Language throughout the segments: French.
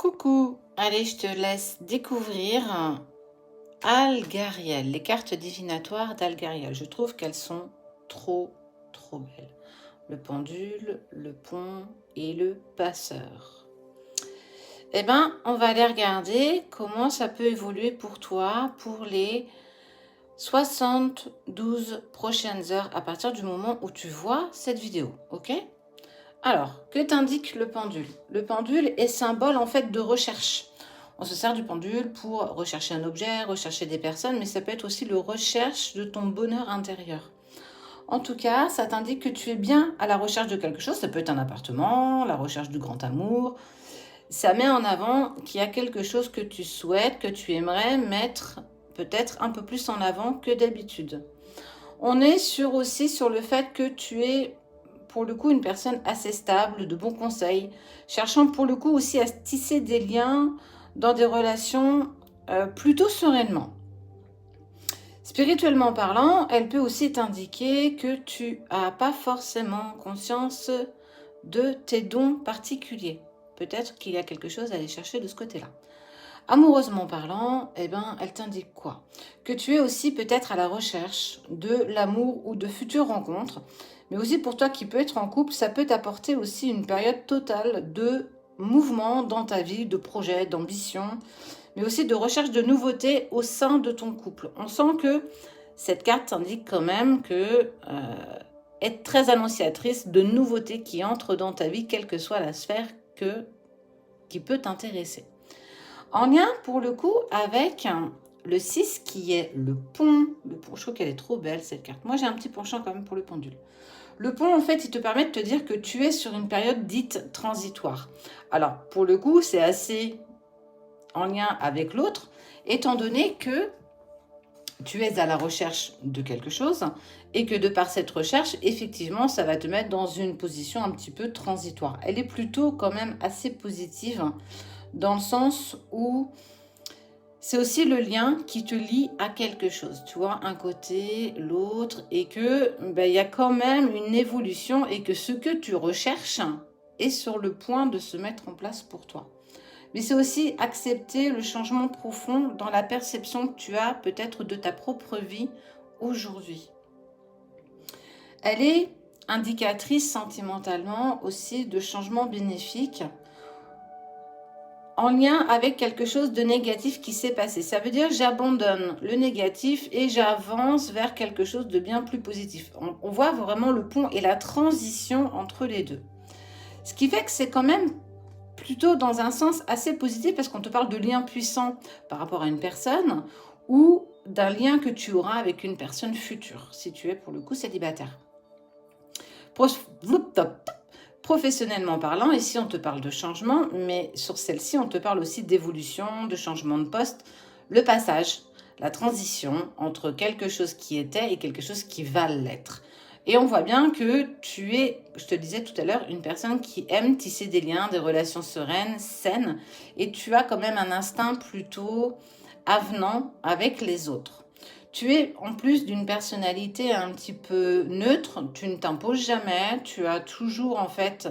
Coucou, allez, je te laisse découvrir Algariel, les cartes divinatoires d'Algariel. Je trouve qu'elles sont trop belles. Le pendule, le pont et le passeur. Eh bien, on va aller regarder comment ça peut évoluer pour toi pour les 72 prochaines heures à partir du moment où tu vois cette vidéo, ok? Alors, que t'indique le pendule? Le pendule est symbole en fait de recherche. On se sert du pendule pour rechercher un objet, rechercher des personnes, mais ça peut être aussi le recherche de ton bonheur intérieur. En tout cas, ça t'indique que tu es bien à la recherche de quelque chose. Ça peut être un appartement, la recherche du grand amour. Ça met en avant qu'il y a quelque chose que tu souhaites, que tu aimerais mettre peut-être un peu plus en avant que d'habitude. On est aussi sur le fait que tu es pour le coup une personne assez stable, de bons conseils, cherchant pour le coup aussi à tisser des liens dans des relations plutôt sereinement. Spirituellement parlant, elle peut aussi t'indiquer que tu n'as pas forcément conscience de tes dons particuliers. Peut-être qu'il y a quelque chose à aller chercher de ce côté-là. Amoureusement parlant, eh ben, elle t'indique quoi? Que tu es aussi peut-être à la recherche de l'amour ou de futures rencontres, mais aussi pour toi qui peux être en couple, ça peut t'apporter aussi une période totale de mouvement dans ta vie, de projets, d'ambition, mais aussi de recherche de nouveautés au sein de ton couple. On sent que cette carte t'indique quand même que est très annonciatrice de nouveautés qui entrent dans ta vie, quelle que soit la sphère qui peut t'intéresser. En lien, pour le coup, avec le 6 qui est le pont. Le pont, je trouve qu'elle est trop belle, cette carte. Moi, j'ai un petit penchant quand même pour le pendule. Le pont, en fait, il te permet de te dire que tu es sur une période dite transitoire. Alors, pour le coup, c'est assez en lien avec l'autre, étant donné que tu es à la recherche de quelque chose et que de par cette recherche, effectivement, ça va te mettre dans une position un petit peu transitoire. Elle est plutôt quand même assez positive dans le sens où c'est aussi le lien qui te lie à quelque chose, tu vois, un côté, l'autre, et que il y a quand même une évolution et que ce que tu recherches est sur le point de se mettre en place pour toi. Mais c'est aussi accepter le changement profond dans la perception que tu as peut-être de ta propre vie aujourd'hui. Elle est indicatrice sentimentalement aussi de changements bénéfiques en lien avec quelque chose de négatif qui s'est passé. Ça veut dire j'abandonne le négatif et j'avance vers quelque chose de bien plus positif. On voit vraiment le pont et la transition entre les deux. Ce qui fait que c'est quand même plutôt dans un sens assez positif parce qu'on te parle de lien puissant par rapport à une personne ou d'un lien que tu auras avec une personne future, si tu es pour le coup célibataire. Professionnellement parlant, ici on te parle de changement, mais sur celle-ci on te parle aussi d'évolution, de changement de poste, le passage, la transition entre quelque chose qui était et quelque chose qui va l'être. Et on voit bien que tu es, je te disais tout à l'heure, une personne qui aime tisser des liens, des relations sereines, saines, et tu as quand même un instinct plutôt avenant avec les autres. Tu es en plus d'une personnalité un petit peu neutre, tu ne t'imposes jamais, tu as toujours en fait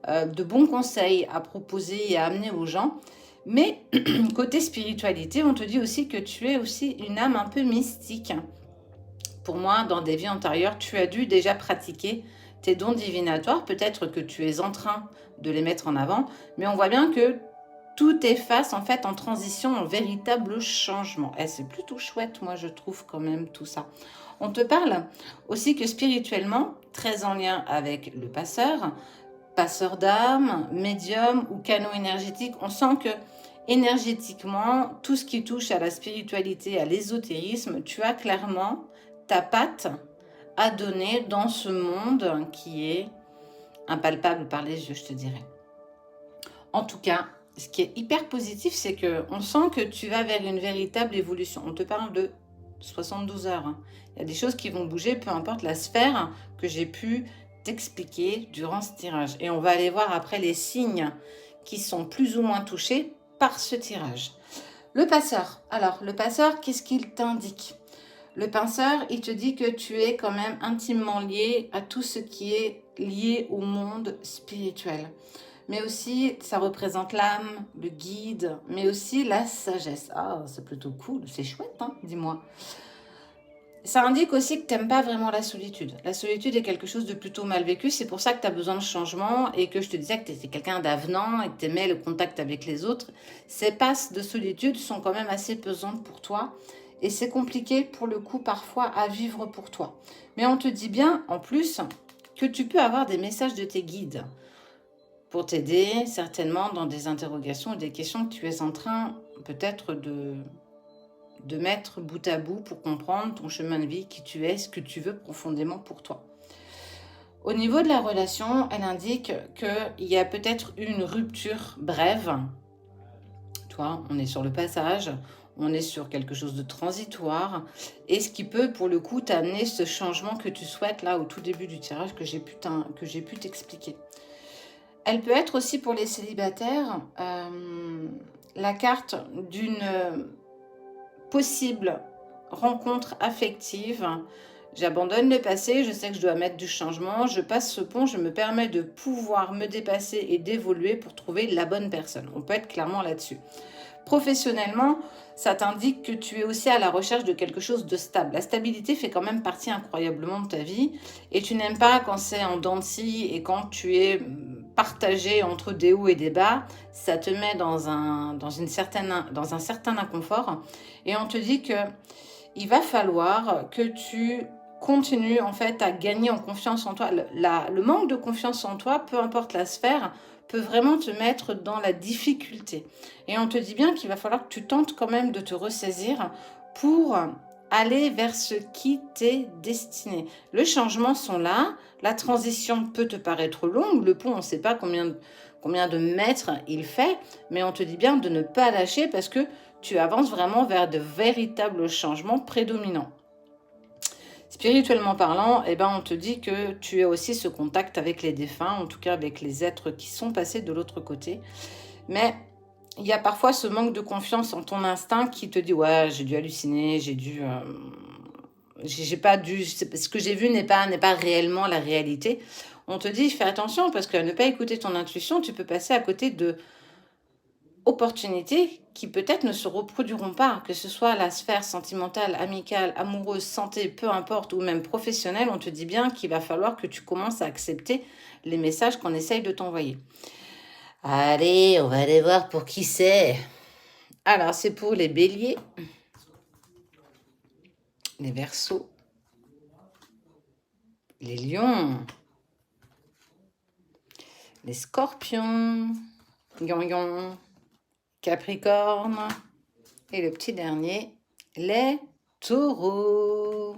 de bons conseils à proposer et à amener aux gens. Mais côté spiritualité, on te dit aussi que tu es aussi une âme un peu mystique. Pour moi, dans des vies antérieures, tu as dû déjà pratiquer tes dons divinatoires. Peut-être que tu es en train de les mettre en avant, mais on voit bien que tout est face en fait en transition, en véritable changement. Et c'est plutôt chouette, moi je trouve quand même tout ça. On te parle aussi que spirituellement, très en lien avec le passeur, passeur d'âme, médium ou canaux énergétique, on sent que énergétiquement, tout ce qui touche à la spiritualité, à l'ésotérisme, tu as clairement ta patte à donner dans ce monde qui est impalpable par les yeux, je te dirais. En tout cas, ce qui est hyper positif, c'est qu'on sent que tu vas vers une véritable évolution. On te parle de 72 heures. Il y a des choses qui vont bouger, peu importe la sphère que j'ai pu t'expliquer durant ce tirage. Et on va aller voir après les signes qui sont plus ou moins touchés par ce tirage. Le passeur. Alors, le passeur, qu'est-ce qu'il t'indique? Le penseur, il te dit que tu es quand même intimement lié à tout ce qui est lié au monde spirituel. mais aussi ça représente l'âme, le guide, mais aussi la sagesse. Ah, c'est plutôt cool, c'est chouette, hein, dis-moi. Ça indique aussi que tu n'aimes pas vraiment la solitude. La solitude est quelque chose de plutôt mal vécu. C'est pour ça que tu as besoin de changement et que je te disais que tu étais quelqu'un d'avenant et que tu aimais le contact avec les autres. Ces passes de solitude sont quand même assez pesantes pour toi et c'est compliqué pour le coup parfois à vivre pour toi. Mais on te dit bien en plus que tu peux avoir des messages de tes guides pour t'aider certainement dans des interrogations ou des questions que tu es en train peut-être de mettre bout à bout pour comprendre ton chemin de vie, qui tu es, ce que tu veux profondément pour toi. Au niveau de la relation, elle indique qu'il y a peut-être une rupture brève. Toi, on est sur le passage, on est sur quelque chose de transitoire, et ce qui peut, pour le coup, t'amener ce changement que tu souhaites, là, au tout début du tirage, que j'ai pu t'expliquer. Elle peut être aussi pour les célibataires la carte d'une possible rencontre affective. J'abandonne le passé, je sais que je dois mettre du changement, je passe ce pont, je me permets de pouvoir me dépasser et d'évoluer pour trouver la bonne personne. On peut être clairement là-dessus. Professionnellement, ça t'indique que tu es aussi à la recherche de quelque chose de stable. La stabilité fait quand même partie incroyablement de ta vie et tu n'aimes pas quand c'est en dents de scie et quand tu es partagé entre des hauts et des bas, ça te met dans un certain inconfort et on te dit que il va falloir que tu continues en fait à gagner en confiance en toi. Le manque de confiance en toi, peu importe la sphère, peut vraiment te mettre dans la difficulté. Et on te dit bien qu'il va falloir que tu tentes quand même de te ressaisir pour aller vers ce qui t'est destiné. Les changements sont là, la transition peut te paraître longue, le pont, on ne sait pas combien de mètres il fait, mais on te dit bien de ne pas lâcher parce que tu avances vraiment vers de véritables changements prédominants. Spirituellement parlant, eh ben, on te dit que tu as aussi ce contact avec les défunts, en tout cas avec les êtres qui sont passés de l'autre côté. Mais il y a parfois ce manque de confiance en ton instinct qui te dit « Ouais, j'ai dû halluciner, j'ai pas dû... Ce que j'ai vu n'est pas réellement la réalité. » On te dit « Fais attention parce qu'à ne pas écouter ton intuition, tu peux passer à côté de opportunités qui peut-être ne se reproduiront pas, que ce soit la sphère sentimentale, amicale, amoureuse, santé, peu importe, ou même professionnelle, on te dit bien qu'il va falloir que tu commences à accepter les messages qu'on essaye de t'envoyer. Allez, on va aller voir pour qui c'est. Alors, c'est pour les béliers, les verseaux, les lions, les scorpions, lion, Capricorne et le petit dernier, les taureaux.